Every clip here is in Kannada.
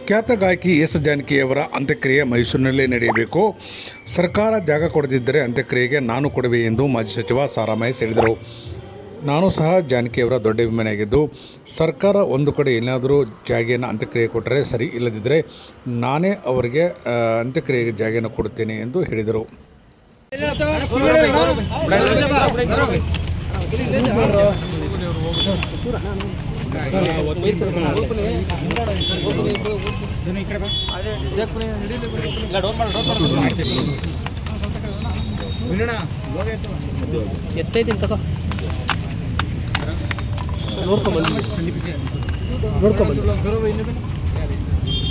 ಖ್ಯಾತ ಗಾಯಕಿ ಎಸ್ ಜಾನಕಿಯವರ ಅಂತ್ಯಕ್ರಿಯೆ ಮೈಸೂರಿನಲ್ಲೇ ನಡೆಯಬೇಕು. ಸರ್ಕಾರ ಜಾಗ ಕೊಡದಿದ್ದರೆ ಅಂತ್ಯಕ್ರಿಯೆಗೆ ನಾನು ಕೊಡುವೆ ಎಂದು ಮಾಜಿ ಸಚಿವ ಸಾರಾಮಹೇಶ್ ಹೇಳಿದರು. ನಾನು ಸಹ ಜಾನಕಿಯವರ ದೊಡ್ಡ ಅಭಿಮಾನಿಯಾಗಿದ್ದು, ಸರ್ಕಾರ ಒಂದು ಕಡೆ ಏನಾದರೂ ಜಾಗೆಯನ್ನು ಅಂತ್ಯಕ್ರಿಯೆ ಕೊಟ್ಟರೆ ಸರಿ, ಇಲ್ಲದಿದ್ದರೆ ನಾನೇ ಅವರಿಗೆ ಅಂತ್ಯಕ್ರಿಯೆಗೆ ಜಾಗೆಯನ್ನು ಕೊಡುತ್ತೇನೆ ಎಂದು ಹೇಳಿದರು.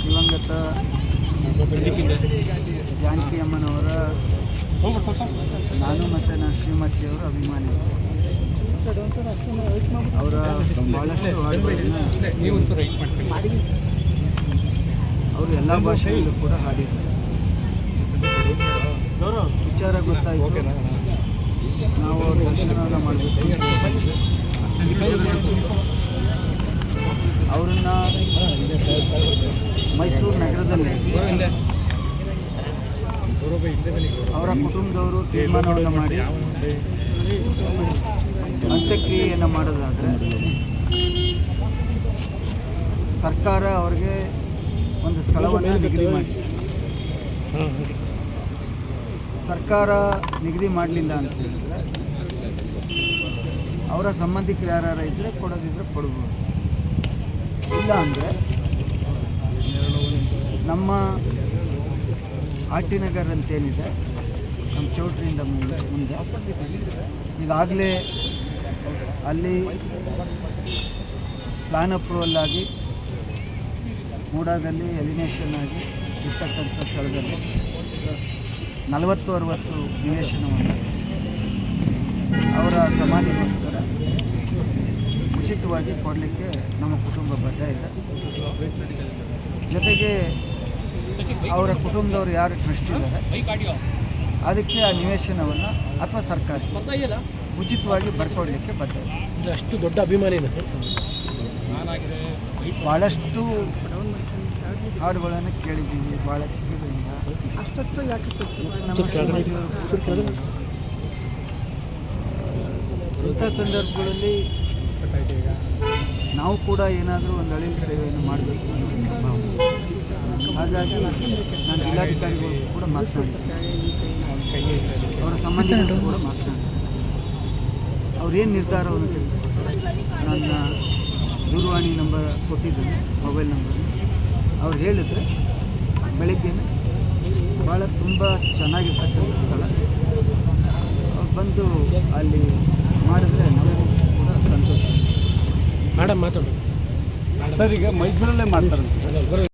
ದಿವಂಗತ ಜಾನಕಿ ಅಮ್ಮನವರ ನಾನು ಮತ್ತು ನನ್ನ ಶ್ರೀಮತಿಯವರ ಅಭಿಮಾನಿ. ಅವರ ಭಾಳಷ್ಟು ಹಾಡುಗಳನ್ನು ಅವರು ಎಲ್ಲ ಭಾಷೆಯಲ್ಲೂ ಕೂಡ ಹಾಡಿದ್ದಾರೆ. ವಿಚಾರ ಗೊತ್ತಾಯಿತು, ನಾವು ಅವ್ರ ದರ್ಶನವನ್ನು ಮಾಡಬೇಕು. ಅವರನ್ನು ಮೈಸೂರು ನಗರದಲ್ಲಿ ಅವರ ಕುಟುಂಬದವರು ತೀರ್ಮಾನವನ್ನು ಮಾಡಿ ಅಂತ್ಯಕ್ರಿಯೆಯನ್ನು ಮಾಡೋದಾದರೆ ಸರ್ಕಾರ ಅವರಿಗೆ ಒಂದು ಸ್ಥಳವನ್ನು ನಿಗದಿ ಮಾಡಿ, ಸರ್ಕಾರ ನಿಗದಿ ಮಾಡಲಿಲ್ಲ ಅಂತ ಹೇಳಿದರೆ ಅವರ ಸಂಬಂಧಿಕರು ಯಾರು ಇದ್ದರೆ ಕೊಡೋದಿದ್ದರೆ ಕೊಡ್ಬೋದು. ಇಲ್ಲ ಅಂದರೆ ನಮ್ಮ ಆಟಿನಗರ್ ಅಂತೇನಿದೆ, ನಮ್ಮ ಚೌಟ್ರಿಯಿಂದ ಮುಂದೆ ಈಗಾಗಲೇ ಅಲ್ಲಿ ಪ್ಲಾನ್ ಅಪ್ರೂವಲ್ ಆಗಿ ಮೂಡಾದಲ್ಲಿ ಎಲಿನೇಷನ್ ಆಗಿ ಇರ್ತಕ್ಕಂಥ ಸ್ಥಳದಲ್ಲಿ 40-60 ನಿವೇಶನವನ್ನು ಅವರ ಸಮಾಧಿಗೋಸ್ಕರ ಉಚಿತವಾಗಿ ಕೊಡಲಿಕ್ಕೆ ನಮ್ಮ ಕುಟುಂಬ ಬದ್ಧ ಇದೆ. ಜೊತೆಗೆ ಅವರ ಕುಟುಂಬದವರು ಯಾರು ಟ್ರಸ್ಟ್ ಇದ್ದಾರೆ ಅದಕ್ಕೆ ಆ ನಿವೇಶನವನ್ನು ಅಥವಾ ಸರ್ಕಾರ ಉಚಿತವಾಗಿ ಬರ್ಕೊಡ್ಲಿಕ್ಕೆ ಬದ್ಧ ಇದೆ. ಅಷ್ಟು ದೊಡ್ಡ ಅಭಿಮಾನಿನ ಸರ್, ಭಾಳಷ್ಟು ಹಾಡುಗಳನ್ನು ಕೇಳಿದ್ದೀವಿ ಭಾಳ ಚಿಕ್ಕದಿಂದ. ಅಷ್ಟತ್ರ ಯಾಕೆ ಇಂಥ ಸಂದರ್ಭಗಳಲ್ಲಿ ನಾವು ಕೂಡ ಏನಾದರೂ ಒಂದು ಅಳಿಲು ಸೇವೆಯನ್ನು ಮಾಡಬೇಕು ಅನ್ನೋ ಭಾವನೆ. ಹಾಗಾಗಿ ನಾನು ಜಿಲ್ಲಾಧಿಕಾರಿಗಳು ಕೂಡ ಮಾತನಾಡಿದ್ದೇನೆ, ಅವರ ಸಂಬಂಧಿಕರು ಕೂಡ ಮಾತನಾಡಿದ್ದಾರೆ. ಅವ್ರೇನು ನಿರ್ಧಾರವನ್ನು ತೆಗೆದುಕೊಳ್ತಾರೆ, ನನ್ನ ದೂರವಾಣಿ ನಂಬರ್ ಕೊಟ್ಟಿದ್ದೇನೆ, ಮೊಬೈಲ್ ನಂಬರ್. ಅವ್ರು ಹೇಳಿದರೆ ಬೆಳಗ್ಗೆ ಭಾಳ ತುಂಬ ಚೆನ್ನಾಗಿರ್ತಕ್ಕಂಥ ಸ್ಥಳ, ಅವ್ರು ಬಂದು ಅಲ್ಲಿ ಮಾಡಿದ್ರೆ ನಮಗೂ ಕೂಡ ಸಂತೋಷ. ಮೇಡಮ್ ಮಾತಾಡೋದು ಸರ್, ಈಗ ಮೈಸೂರಲ್ಲೇ ಮಾಡ್ತಾರೆ.